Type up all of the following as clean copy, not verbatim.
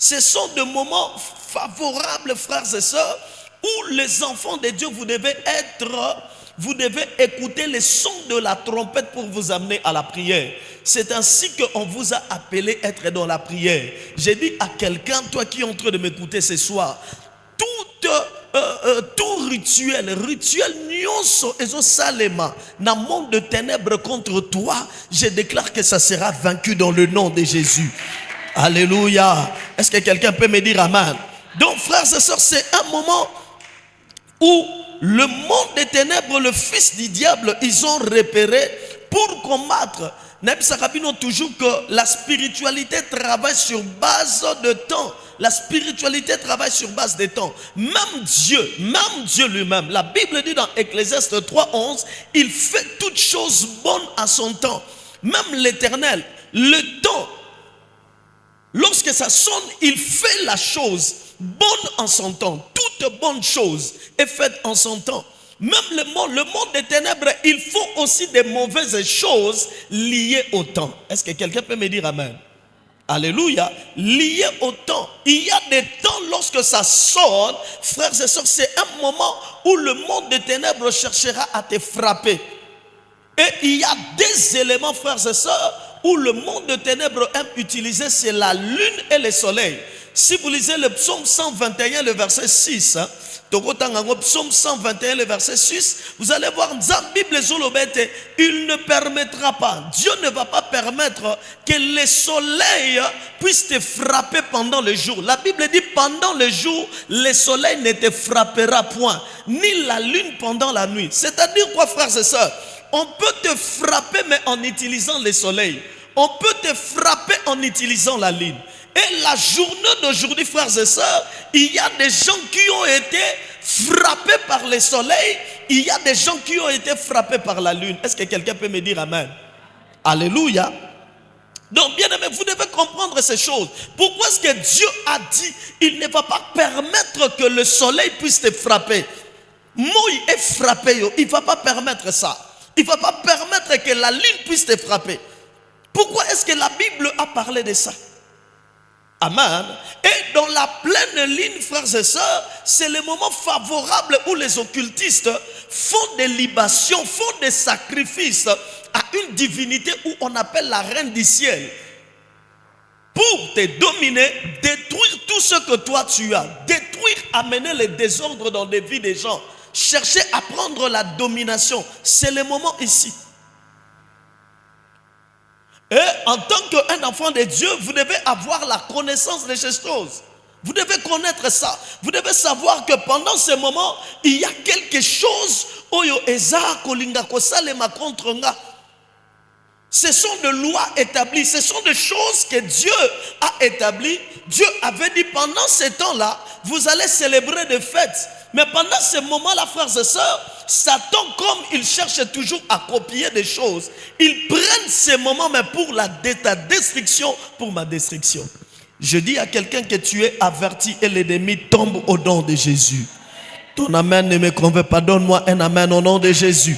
Ce sont des moments favorables, frères et sœurs, où les enfants de Dieu, vous devez écouter les sons de la trompette pour vous amener à la prière. C'est ainsi qu'on vous a appelé à être dans la prière. J'ai dit à quelqu'un, toi qui es en train de m'écouter ce soir, tout rituel nyonso ezo salema na monde de ténèbres contre toi, je déclare que ça sera vaincu dans le nom de Jésus. Alléluia. Est-ce que quelqu'un peut me dire amen? Donc frères et sœurs, c'est un moment où le monde des ténèbres, le fils du diable, ils ont repéré pour combattre. Nous toujours que la spiritualité travaille sur base de temps. La spiritualité travaille sur base de temps. Même Dieu lui-même. La Bible dit dans Ecclésiaste 3:11, il fait toutes choses bonnes à son temps. Même l'Éternel, le temps, lorsque ça sonne, il fait la chose bonne en son temps. Toute bonne chose est faite en son temps. Même le monde des ténèbres, il faut aussi des mauvaises choses liées au temps. Est-ce que quelqu'un peut me dire amen? Alléluia. Liées au temps. Il y a des temps lorsque ça sonne, frères et sœurs, c'est un moment où le monde des ténèbres cherchera à te frapper. Et il y a des éléments, frères et sœurs, où le monde des ténèbres aime utiliser, c'est la lune et le soleil. Si vous lisez le psaume 121, le verset 6, psaume 121, le verset 6, vous allez voir, il ne permettra pas, Dieu ne va pas permettre que le soleil puisse te frapper pendant le jour. La Bible dit pendant le jour, le soleil ne te frappera point, ni la lune pendant la nuit. C'est-à-dire quoi, frères et sœurs? On peut te frapper mais en utilisant le soleil. On peut te frapper en utilisant la lune. Et la journée d'aujourd'hui, frères et sœurs, il y a des gens qui ont été frappés par le soleil. Il y a des gens qui ont été frappés par la lune. Est-ce que quelqu'un peut me dire amen? Alléluia. Donc, bien aimé, vous devez comprendre ces choses. Pourquoi est-ce que Dieu a dit, il ne va pas permettre que le soleil puisse te frapper? Moi, est frappé, il ne va pas permettre ça. Il ne va pas permettre que la lune puisse te frapper. Pourquoi est-ce que la Bible a parlé de ça? Amen. Et dans la pleine ligne, frères et sœurs, c'est le moment favorable où les occultistes font des libations, font des sacrifices à une divinité où on appelle la reine du ciel. Pour te dominer, détruire tout ce que toi tu as. Détruire, amener le désordre dans les vies des gens. Chercher à prendre la domination. C'est le moment ici. Et en tant qu'un enfant de Dieu, vous devez avoir la connaissance de ces choses. Vous devez connaître ça. Vous devez savoir que pendant ce moment, il y a quelque chose. Ce sont des lois établies. Ce sont des choses que Dieu a établies. Dieu avait dit pendant ce temps-là, vous allez célébrer des fêtes. Mais pendant ce moment-là, frères et sœurs, Satan, comme il cherche toujours à copier des choses, il prend ces moments, mais pour ta destruction, pour ma destruction. Je dis à quelqu'un que tu es averti et l'ennemi tombe au nom de Jésus. Ton amen ne me convainc pas. Donne-moi un amen au nom de Jésus.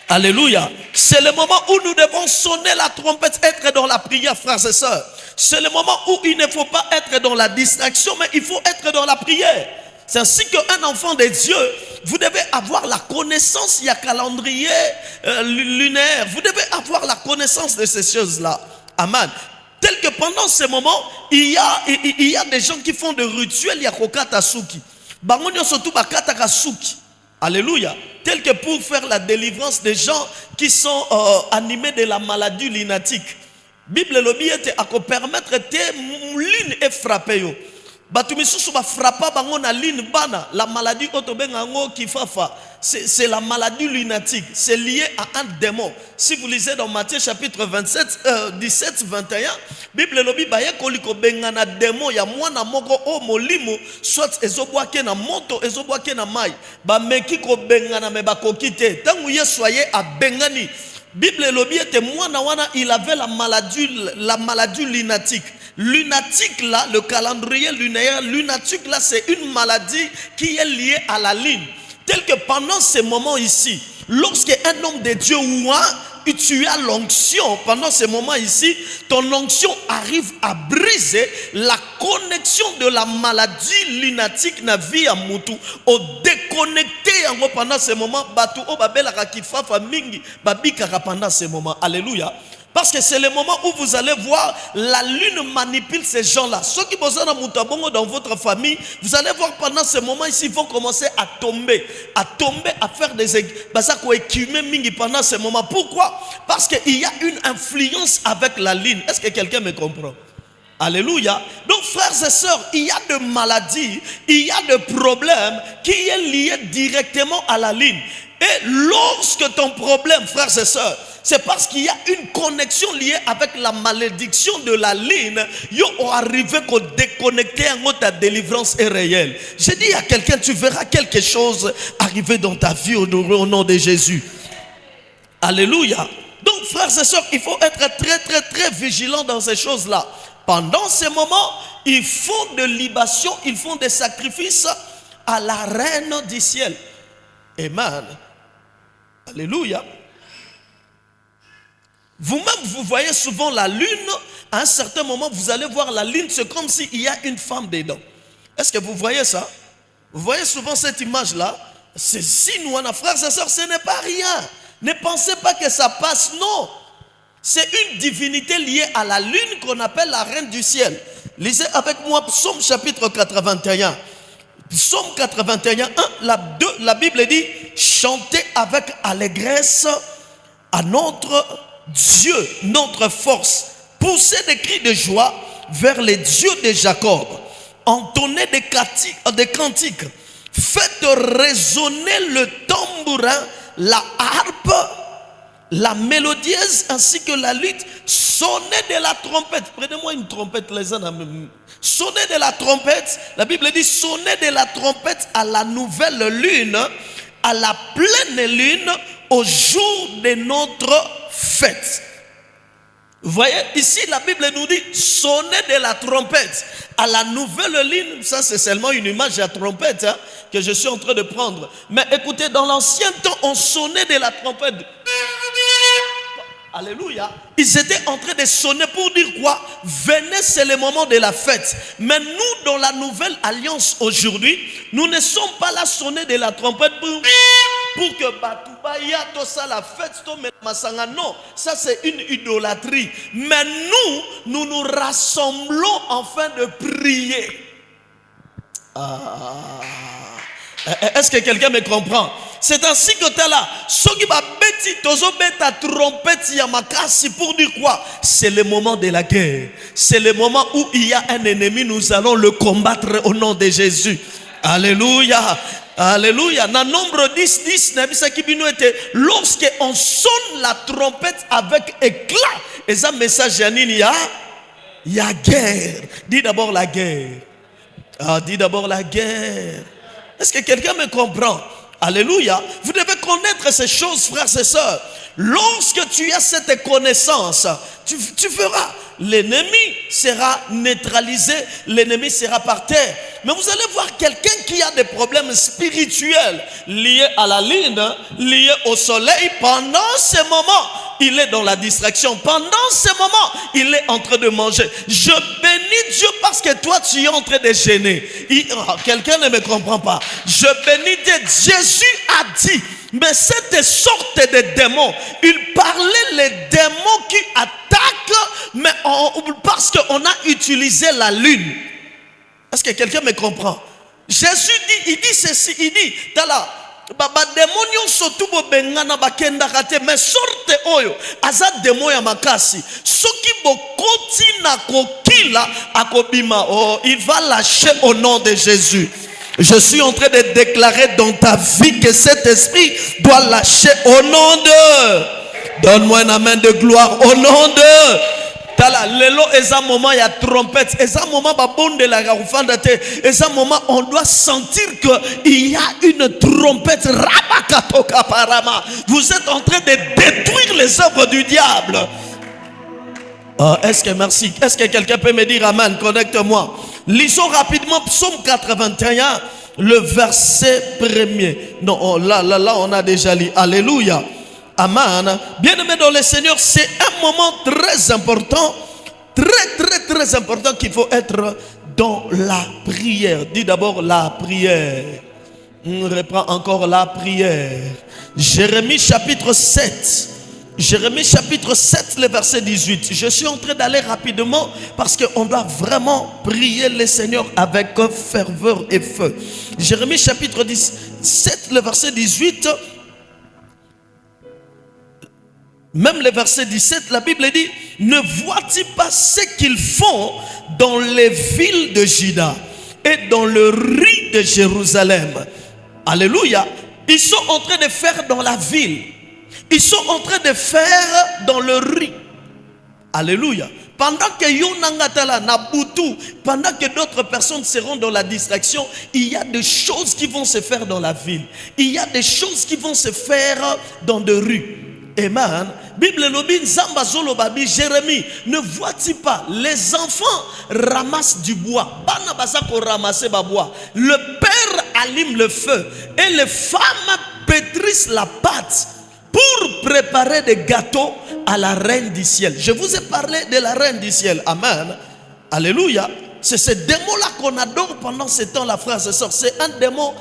Alléluia. C'est le moment où nous devons sonner la trompette, être dans la prière, frères et sœurs. C'est le moment où il ne faut pas être dans la distraction, mais il faut être dans la prière. C'est ainsi qu'un enfant de Dieu, vous devez avoir la connaissance, il y a calendrier lunaire, vous devez avoir la connaissance de ces choses-là. Amen. Tel que pendant ce moment, il y a des gens qui font des rituels, il y a kokata suki. Bangonyo surtout bakata kasuki. Alléluia. Tel que pour faire la délivrance des gens qui sont animés de la maladie lunatique. Bible lobi ete ako permettre te lune et frapper yo. Batumisusu ba frappa bango na line bana la maladie otobenga ngo kifafa. C'est la maladie lunatique, c'est lié à un démon. Si vous lisez dans Matthieu chapitre 17, 21, Bible lobi baye koliko benga na démon ya mwana moko o molimo soit ezobwake na moto ezobwake na mai. Ba meki ko benga na me bakokite. Tangu Yesu aye a bengani. Bible lobi ete mwana wana il avait la maladie lunatique. Lunatique là, le calendrier lunaire, lunatique là, c'est une maladie qui est liée à la lune. Tel que pendant ces moments ici, lorsque un homme de Dieu tu as l'onction, pendant ce moment ici, ton onction arrive à briser la connexion de la maladie lunatique na vie à mutu, au déconnecter pendant ce moment, batu o babela kifafa mingi, babika pendant ce moment. Alléluia. Parce que c'est le moment où vous allez voir la lune manipule ces gens-là. Ceux qui posent dans votre famille, vous allez voir pendant ce moment ici, ils vont commencer à tomber, à faire des mingi pendant ce moment. Pourquoi? Parce qu'il y a une influence avec la lune. Est-ce que quelqu'un me comprend? Alléluia. Donc frères et sœurs, il y a de maladies, il y a de problèmes qui est lié directement à la lune. Et lorsque ton problème, frères et sœurs, c'est parce qu'il y a une connexion liée avec la malédiction de la ligne, yo arrivé qu'au déconnecter en ta délivrance est réelle. J'ai dit à quelqu'un, tu verras quelque chose arriver dans ta vie au nom de Jésus. Alléluia. Donc frères et sœurs, il faut être très vigilant dans ces choses-là. Pendant ces moments, ils font de libation, ils font des sacrifices à la reine du ciel. Amen. Alléluia. Vous-même, vous voyez souvent la lune. À un certain moment, vous allez voir la lune, c'est comme s'il y a une femme dedans. Est-ce que vous voyez ça? Vous voyez souvent cette image-là? C'est signe, frères et sœurs, ce n'est pas rien. Ne pensez pas que ça passe, non. C'est une divinité liée à la lune qu'on appelle la reine du ciel. Lisez avec moi Psaume chapitre 81. Psaume 81, 1, la Bible dit « Chantez avec allégresse à notre Dieu, notre force. Poussez des cris de joie vers les dieux de Jacob. Entonnez des cantiques. Faites résonner le tambourin, la harpe, la mélodieuse ainsi que la lutte. Sonnez de la trompette. Prenez-moi une trompette, les uns. Sonnez de la trompette. La Bible dit sonnez de la trompette à la nouvelle lune, à la pleine lune, au jour de notre fête. Vous voyez, ici la Bible nous dit sonnez de la trompette à la nouvelle lune. Ça c'est seulement une image de la trompette que je suis en train de prendre. Mais écoutez, dans l'ancien temps, on sonnait de la trompette. Alléluia. Ils étaient en train de sonner pour dire quoi? Venez, c'est le moment de la fête. Mais nous, dans la nouvelle alliance aujourd'hui, nous ne sommes pas là sonner de la trompette pour que Batubaya, tout ça, la fête, non, ça c'est une idolâtrie. Mais nous nous rassemblons afin de prier. Est-ce que quelqu'un me comprend? C'est ainsi que tu es là. Ceux qui va bêti, tozo bêta trompette yamakasi pour dire quoi? C'est le moment de la guerre. C'est le moment où il y a un ennemi, nous allons le combattre au nom de Jésus. Alléluia. Alléluia. Dans nombre 10, lorsque on sonne la trompette avec éclat, et ça message il y a guerre. Dis d'abord la guerre. Dis d'abord la guerre. Est-ce que quelqu'un me comprend? Alléluia. Vous devez connaître ces choses, frères et sœurs. Lorsque tu as cette connaissance, tu feras. L'ennemi sera neutralisé, l'ennemi sera par terre. Mais vous allez voir quelqu'un qui a des problèmes spirituels liés à la lune, liés au soleil. Pendant ce moment, il est dans la distraction. Pendant ce moment, il est en train de manger. Je bénis Dieu parce que toi, tu es en train de gêner. Quelqu'un ne me comprend pas. Je bénis Dieu. Jésus a dit, mais cette sorte de démons, il parlait les démons qui attaquent, mais parce qu'on a utilisé la lune. Est-ce que quelqu'un me comprend? Jésus dit, il dit ceci, il dit, tala, démonion surtout bengana bakenda kate, mais sorte oyo, aza démon ya makasi, soki bokoti na kokila akobima, oh, il va lâcher au nom de Jésus. Je suis en train de déclarer dans ta vie que cet esprit doit lâcher au nom de. Donne-moi un amen de gloire au nom de. Tala lelo eza moment ya trompette, eza moment ba bonde la garufanda te, eza moment on doit sentir que il y a une trompette rabakatoka parama. Vous êtes en train de détruire les œuvres du diable. Est-ce que merci? Est-ce que quelqu'un peut me dire amen? Connecte-moi. Lisons rapidement Psaume 81, le verset 1er. Non, là, on a déjà lu. Alléluia. Amen. Bien-aimé dans le Seigneur, c'est un moment très important, très important qu'il faut être dans la prière. Dis d'abord la prière. On reprend encore la prière. Jérémie chapitre 7. Jérémie chapitre 7, le verset 18. Je suis en train d'aller rapidement parce qu'on doit vraiment prier le Seigneur avec ferveur et feu. Jérémie chapitre 7, le verset 18. Même le verset 17, la Bible dit: ne vois-tu pas ce qu'ils font dans les villes de Juda et dans le riz de Jérusalem? Alléluia. Ils sont en train de faire dans la ville. Ils sont en train de faire dans le riz. Alléluia. Pendant que Yonangatala, Nabutu, pendant que d'autres personnes seront dans la distraction, il y a des choses qui vont se faire dans la ville. Il y a des choses qui vont se faire dans des rues. Amen. Bible lobin Zamba Zolobabi Jérémie, ne vois-tu pas les enfants ramassent du bois? Bana basako ramasser bois. Le père allume le feu et les femmes pétrissent la pâte pour préparer des gâteaux à la reine du ciel. Je vous ai parlé de la reine du ciel. Amen. Alléluia. C'est ce démon-là qu'on adore pendant ce temps-là, frères et sœurs. C'est un démon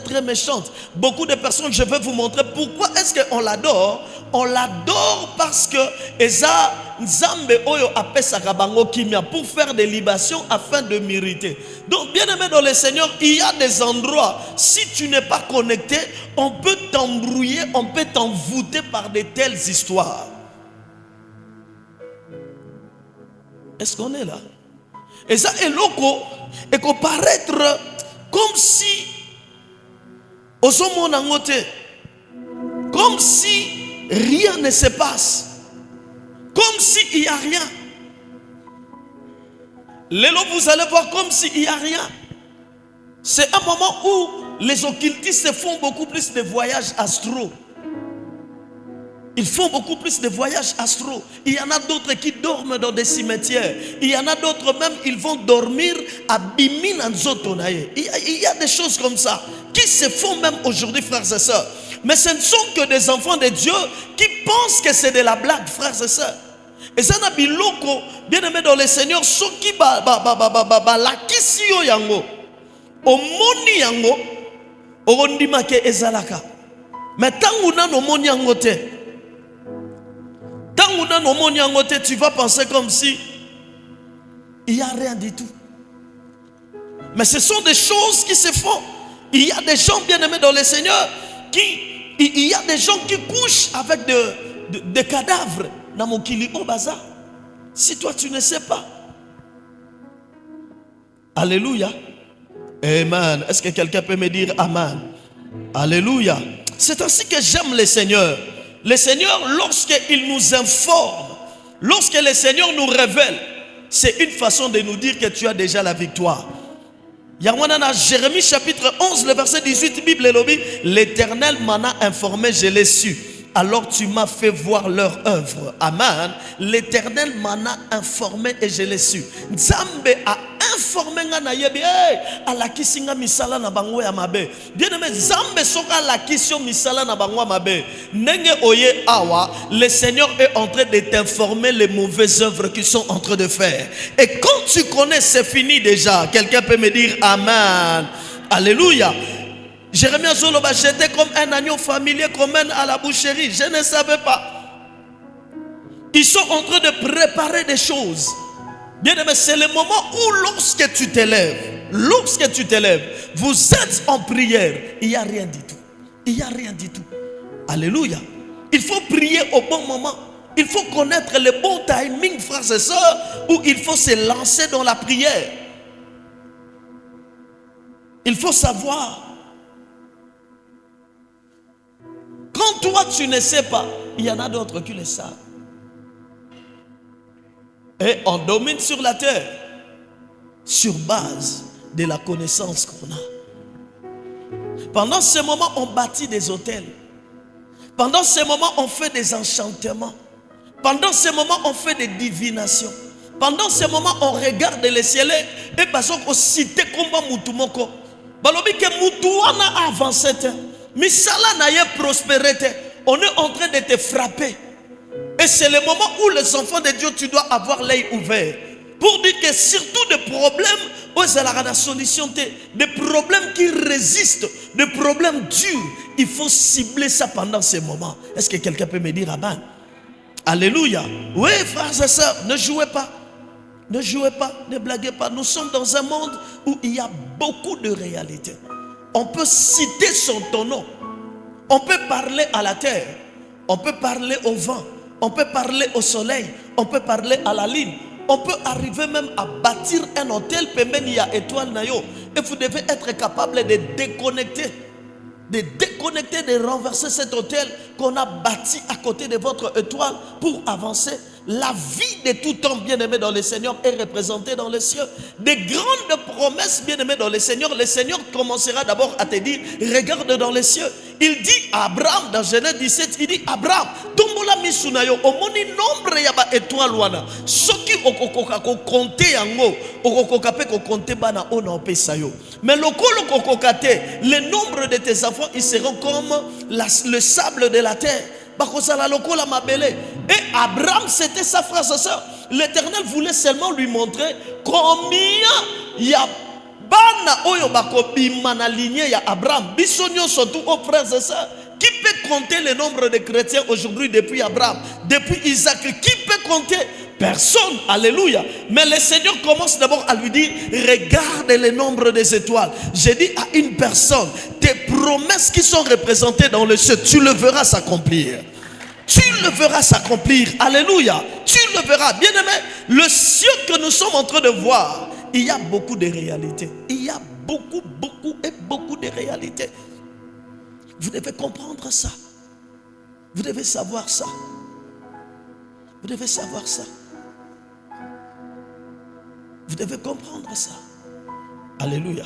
très méchant. Beaucoup de personnes, je vais vous montrer pourquoi est-ce qu'on l'adore. On l'adore parce que Eza Nzambe Oyo apesaka bango kimia pour faire des libations afin de mériter. Donc, bien aimé dans le Seigneur, il y a des endroits, si tu n'es pas connecté, on peut t'embrouiller, on peut t'envoûter par de telles histoires. Est-ce qu'on est là? Et ça est loco, et qu'on paraître comme si au sommet comme si rien ne se passe, comme s'il n'y a rien. Lélo, vous allez voir comme s'il n'y a rien. C'est un moment où les occultistes font beaucoup plus de voyages astro. Ils font beaucoup plus de voyages astro. Il y en a d'autres qui dorment dans des cimetières. Il y en a d'autres même, ils vont dormir à Bimin Nzotonaye. Il y a des choses comme ça qui se font même aujourd'hui, frères et sœurs. Mais ce ne sont que des enfants de Dieu qui pensent que c'est de la blague, frères et sœurs. Et ça n'a pas loko, bien aimé dans le Seigneur, ceux qui la kisio yango, omoni yango, orondimake ezalaka. Mais tant qu'on a omoni yango te, tant qu'on a omoni yango te, tu vas penser comme si il n'y a rien du tout. Mais ce sont des choses qui se font. Il y a des gens bien aimés dans le Seigneur il y a des gens qui couchent avec des cadavres dans mon kili au bazar. Si toi tu ne sais pas. Alléluia. Amen. Est-ce que quelqu'un peut me dire amen? Alléluia. C'est ainsi que j'aime le Seigneur. Le Seigneur, lorsqu'il nous informe, lorsque le Seigneur nous révèle, c'est une façon de nous dire que tu as déjà la victoire. Yahwana Jérémie chapitre 11, le verset 18, Bible lobby, l'Éternel m'en a informé, je l'ai su. Alors tu m'as fait voir leur œuvre. Amen. L'Éternel m'en a informé et je l'ai su. Nzambe a informé ngana yebi à la kisinga misala na bango ya mabe. Bien aimé, Nzambe soka la kisio misala na bango mabe. Nenge oye awa, le Seigneur est en train de t'informer les mauvaises œuvres qu'ils sont en train de faire. Et quand tu connais, c'est fini déjà. Quelqu'un peut me dire amen. Alléluia. Jérémie Zoloba, j'étais comme un agneau familier qu'on mène à la boucherie. Je ne savais pas. Ils sont en train de préparer des choses. Bien aimé, c'est le moment où lorsque tu t'élèves, vous êtes en prière, il n'y a rien du tout. Il n'y a rien du tout. Alléluia. Il faut prier au bon moment. Il faut connaître le bon timing, frères et sœurs, où il faut se lancer dans la prière. Il faut savoir. Quand toi tu ne sais pas, il y en a d'autres qui le savent. Et on domine sur la terre sur base de la connaissance qu'on a. Pendant ce moment, on bâtit des hôtels. Pendant ce moment, on fait des enchantements. Pendant ce moment, on fait des divinations. Pendant ce moment, on regarde les ciels et parce qu'on cite comme Moutoumoko. Balobi que Moutouana avancé. Misala na ye prospérité. on est en train de te frapper. Et c'est le moment où les enfants de Dieu, tu dois avoir l'œil ouvert. Pour dire que surtout des problèmes, la solution, des problèmes qui résistent, des problèmes durs, il faut cibler ça pendant ces moments. Est-ce que quelqu'un peut me dire amen? Alléluia. Oui, frères et sœurs, ne jouez pas. Ne jouez pas, ne blaguez pas. Nous sommes dans un monde où il y a beaucoup de réalités. On peut citer son nom. On peut parler à la terre. On peut parler au vent. On peut parler au soleil. On peut parler à la lune. On peut arriver même à bâtir un hôtel. Et vous devez être capable de déconnecter. De renverser cet hôtel qu'on a bâti à côté de votre étoile pour avancer. La vie de tout homme bien-aimé dans le Seigneur est représentée dans les cieux. Des grandes promesses bien-aimées dans le Seigneur commencera d'abord à te dire, regarde dans les cieux. Il dit à Abraham dans Genèse 17, il dit, Abraham, tombola misunayo, omoni nombre yaba étoile wana. Soki okokoka ko compter yango, okokoka pe ko compter bana ona opesayo. Mais lokolo kokokate, le nombre de tes enfants, ils seront comme le sable de la terre. Et Abraham, c'était sa frère, sa soeur. L'Éternel voulait seulement lui montrer combien il y a bana oyo bakobima na lignée ya Abraham. Bisonyo surtout aux frères et sœurs. Qui peut compter le nombre de chrétiens aujourd'hui depuis Abraham, depuis Isaac? Qui peut compter? Personne. Alléluia. Mais le Seigneur commence d'abord à lui dire, regarde le nombre des étoiles. J'ai dit à une personne, tes promesses qui sont représentées dans le ciel, tu le verras s'accomplir. Tu le verras s'accomplir. Alléluia. Tu le verras. Bien aimé, le ciel que nous sommes en train de voir, il y a beaucoup de réalités. Il y a beaucoup de réalités. Vous devez comprendre ça. Vous devez savoir ça. Vous devez savoir ça. Vous devez comprendre ça. Alléluia.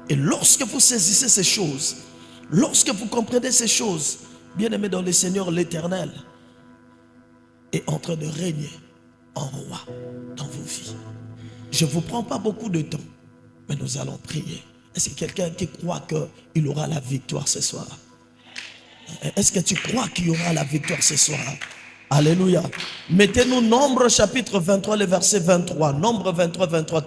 Et lorsque vous saisissez ces choses, lorsque vous comprenez ces choses, bien-aimé dans le Seigneur, l'Éternel est en train de régner en roi dans vos vies. Je ne vous prends pas beaucoup de temps, mais nous allons prier. Est-ce que quelqu'un qui croit qu'il aura la victoire ce soir? Est-ce que tu crois qu'il y aura la victoire ce soir? Alléluia. Mettez-nous Nombre chapitre 23, le verset 23. Nombre 23, 23.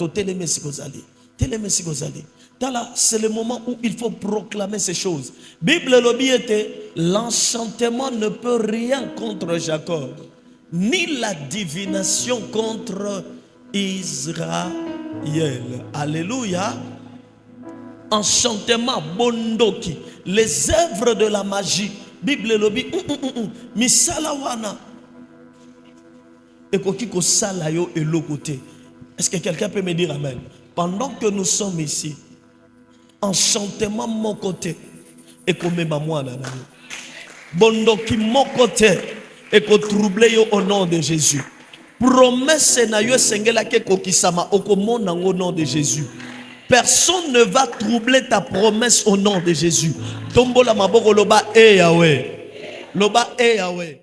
C'est le moment où il faut proclamer ces choses. Bible lobby était, l'enchantement ne peut rien contre Jacob, ni la divination contre Israël. Alléluia. Enchantement, bondoki, les œuvres de la magie. Bible lobby, misalawana. Est-ce que quelqu'un peut me dire amen? Pendant que nous sommes ici, enchantement mon côté et comme ma moi bondo qui mon côté et que troublé au nom de Jésus. Promesse na yo sengela ke kokisama okomona au nom de Jésus. Personne ne va troubler ta promesse au nom de Jésus. Tombola maboko loba e Yahweh. Loba e Yahweh.